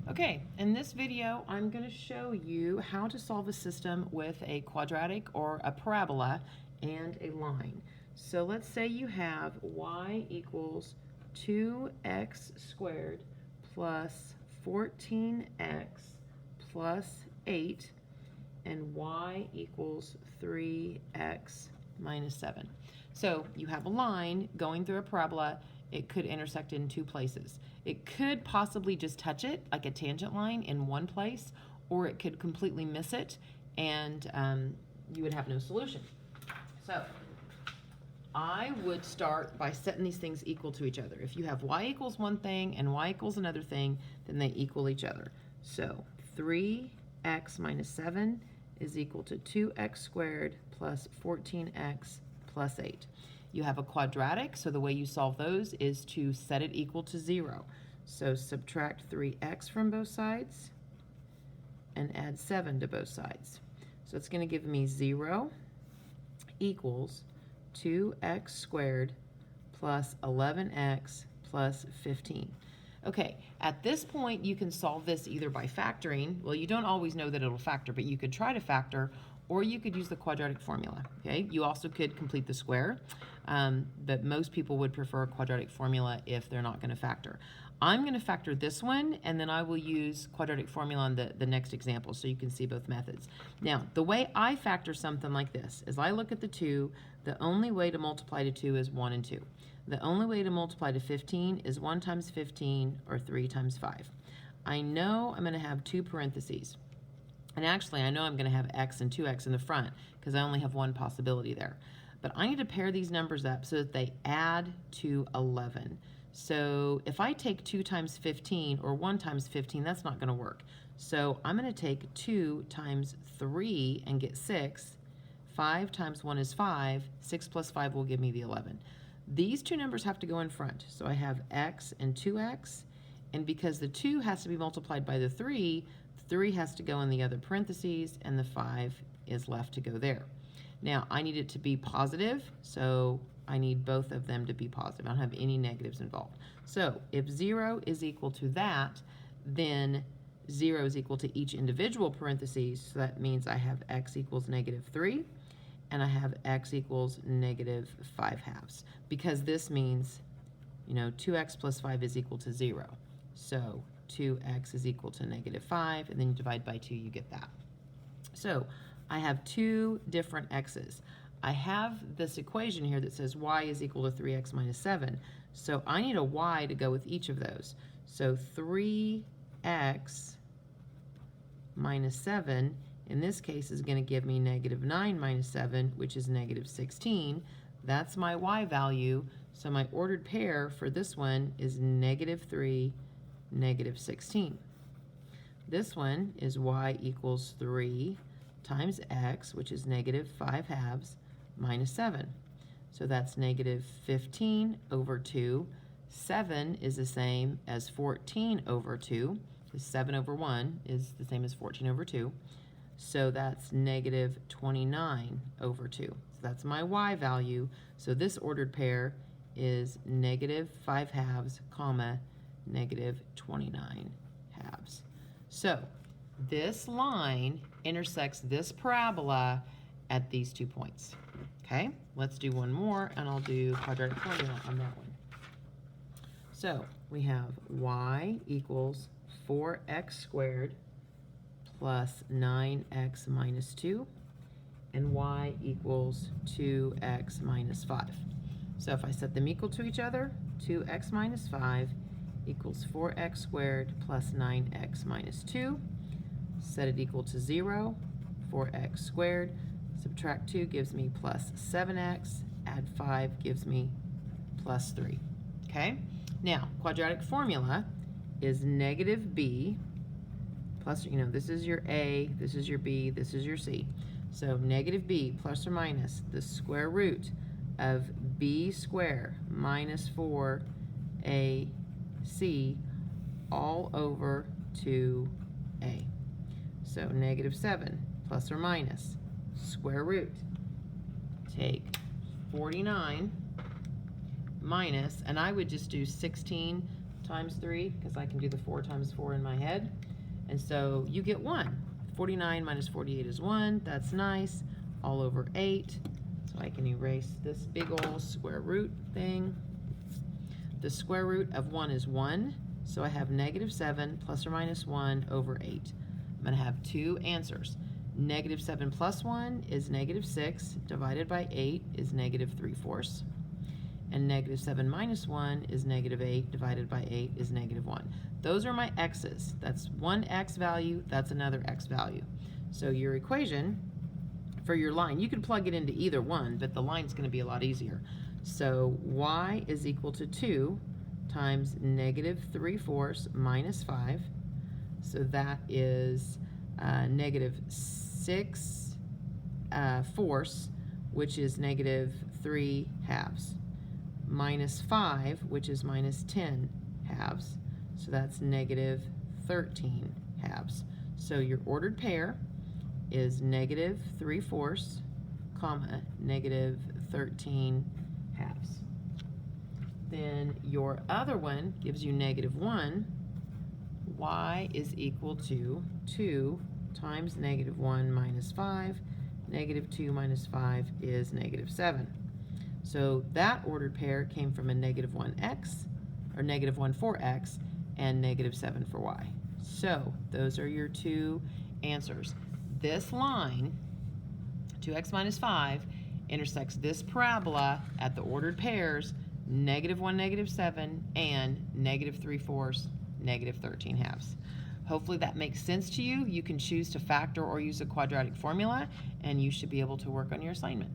Okay, in this video, I'm going to show you how to solve a system with a quadratic or a parabola and a line. So let's say you have y equals 2x squared plus 14x plus 8 and y equals 3x minus 7. So you have a line going through a parabola. It could intersect in two places. It could possibly just touch it, like a tangent line, in one place, or it could completely miss it, and you would have no solution. So I would start by setting these things equal to each other. If you have y equals one thing and y equals another thing, then they equal each other. So 3x minus 7 is equal to 2x squared plus 14x plus 8. You have a quadratic, so the way you solve those is to set it equal to 0. So subtract 3x from both sides and add 7 to both sides. So it's going to give me 0 equals 2x squared plus 11x plus 15. Okay, at this point you can solve this either by factoring. Well, you don't always know that it'll factor, but you could try to factor, or you could use the quadratic formula. Okay, you also could complete the square, but most people would prefer a quadratic formula if they're not going to factor. I'm going to factor this one, and then I will use quadratic formula on the next example so you can see both methods. Now, the way I factor something like this is I look at the 2. The only way to multiply to 2 is 1 and 2. The only way to multiply to 15 is 1 times 15 or 3 times 5. I know I'm going to have 2 parentheses. And actually, I know I'm going to have x and 2x in the front because I only have one possibility there. But I need to pair these numbers up so that they add to 11. So if I take 2 times 15 or 1 times 15, that's not going to work. So I'm going to take 2 times 3 and get 6. 5 times 1 is 5. 6 plus 5 will give me the 11. These two numbers have to go in front. So I have x and 2x. And because the 2 has to be multiplied by the 3 has to go in the other parentheses, and the 5 is left to go there. Now, I need it to be positive, so I need both of them to be positive. I don't have any negatives involved. So if 0 is equal to that, then 0 is equal to each individual parentheses, so that means I have x equals negative 3, and I have x equals negative 5 halves, because this means, 2x plus 5 is equal to 0. So 2x is equal to negative 5, and then you divide by 2, you get that. So I have 2 different x's. I have this equation here that says y is equal to 3x minus 7. So I need a y to go with each of those. So 3x minus 7, in this case, is going to give me negative 9 minus 7, which is negative 16. That's my y value. So my ordered pair for this one is negative 3, negative 16. This one is y equals 3 times x, which is negative 5 halves, minus 7. So that's negative 15 over 2. 7 is the same as 14 over 2, because 7 over 1 is the same as 14 over 2. So that's negative 29 over 2. So that's my y value. So this ordered pair is negative 5 halves, comma, negative 29 halves. So this line intersects this parabola at these 2 points. Okay, let's do one more, and I'll do quadratic formula on that one. So we have y equals 4x squared plus 9x minus 2, and y equals 2x minus 5. So if I set them equal to each other, 2x minus 5 equals 4x squared plus 9x minus 2. Set it equal to 0. 4x squared. Subtract 2 gives me plus 7x. Add 5 gives me plus 3. Okay? Now, quadratic formula is negative b plus, this is your a, this is your b, this is your c. So negative b plus or minus the square root of b squared minus 4ac all over 2a. So negative 7 plus or minus square root. Take 49 minus, and I would just do 16 times 3, because I can do the 4 times 4 in my head. And so you get 1. 49 minus 48 is 1. That's nice. All over 8. So I can erase this big old square root thing. The square root of 1 is 1. So I have negative 7 plus or minus 1 over 8. I'm going to have two answers. Negative 7 plus 1 is negative 6. Divided by 8 is negative 3/4. And negative 7 minus 1 is negative 8. Divided by 8 is negative 1. Those are my x's. That's one x value. That's another x value. So your equation for your line, you can plug it into either one, but the line's going to be a lot easier. So y is equal to 2 times negative 3/4 minus 5. So that is negative 6/4, which is negative 3/2, minus 5, which is minus 10/2. So that's negative 13/2. So your ordered pair is negative 3/4, comma, negative 13/2. Then your other one gives you negative 1. Y is equal to 2 times negative 1 minus 5. Negative 2 minus 5 is negative 7. So that ordered pair came from a negative 1x, or negative 1 for x, and negative 7 for y. So those are your two answers. This line, 2x minus 5, intersects this parabola at the ordered pairs, negative 1, negative 7, and negative 3/4, negative 13/2. Hopefully that makes sense to you. You can choose to factor or use a quadratic formula, and you should be able to work on your assignment.